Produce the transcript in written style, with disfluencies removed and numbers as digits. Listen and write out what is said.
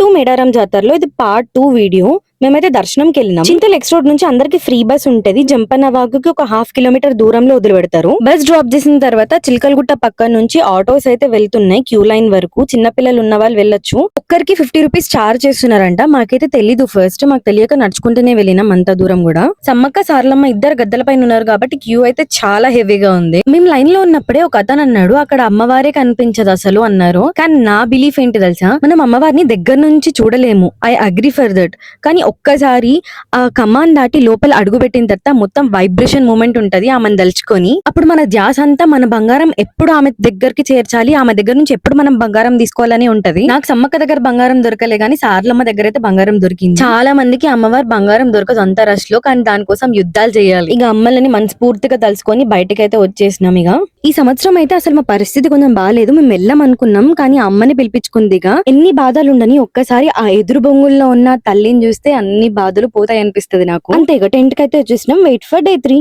Two Medaram జాతరలో ఇది part 2 video. మేమైతే దర్శనంకి వెళ్ళినాం. చింతల్ ఎక్స్ రోడ్ నుంచి అందరికి ఫ్రీ బస్ ఉంటది. జంపన్న వాగుకి ఒక ½ కిలోమీటర్ దూరంలో వదిలిపెడతారు. బస్ డ్రాప్ చేసిన తర్వాత చిలకలగుట్ట పక్క నుంచి ఆటోస్ అయితే వెళ్తున్నాయి క్యూ లైన్ వరకు. చిన్నపిల్లలు ఉన్న వాళ్ళు వెళ్ళొచ్చు. ఒక్కరికి 50 రూపీస్ చార్జ్ చేస్తున్నారంట. మాకైతే తెలీదు ఫస్ట్. మాకు తెలియక నడుచుకుంటూనే వెళ్ళినాం అంత దూరం కూడా. సమ్మక్క సారలమ్మ ఇద్దరు గద్దల పైన ఉన్నారు కాబట్టి క్యూ అయితే చాలా హెవీగా ఉంది. మేము లైన్ లో ఉన్నప్పుడే ఒక అతను అన్నాడు అక్కడ అమ్మవారే కనిపించదు అసలు అన్నారు. కానీ నా బిలీఫ్ ఏంటి తెలుసా, మనం అమ్మవారిని దగ్గర నుంచి చూడలేము. I agree for that. కానీ ఒక్కసారి ఆ కమాన్ దాటి లోపల అడుగు పెట్టిన తర్వాత మొత్తం వైబ్రేషన్ మూమెంట్ ఉంటది ఆమెను దలుచుకొని. అప్పుడు మన ధ్యాస అంతా మన బంగారం ఎప్పుడు ఆమె దగ్గరికి చేర్చాలి, ఆమె దగ్గర నుంచి ఎప్పుడు మనం బంగారం తీసుకోవాలని ఉంటది. నాకు సమ్మక్క దగ్గర బంగారం దొరకలే గానీ సారలమ్మ దగ్గర అయితే బంగారం దొరికింది. చాలా మందికి అమ్మవారు బంగారం దొరకదు అంత రష్ లో. కానీ దానికోసం యుద్ధాలు చేయాలి. ఇక అమ్మలని మనస్ఫూర్తిగా తలుసుకొని బయటకి అయితే వచ్చేసినాం. ఇక ఈ సంవత్సరం అయితే అసలు మా పరిస్థితి కొంచెం బాగాలేదు. మేము వెళ్ళాం అనుకున్నాం కానీ అమ్మని పిలిపించుకుందిగా. ఎన్ని బాధలు ఉండని ఒక్కసారి ఆ ఎదురు బొంగుల్లో ఉన్న తల్లిని చూస్తే అన్ని బాధలు పోతాయి అనిపిస్తుంది నాకు. అంతేగా టెంట్ కి అయితే వచ్చేసినాం. Wait for day 3.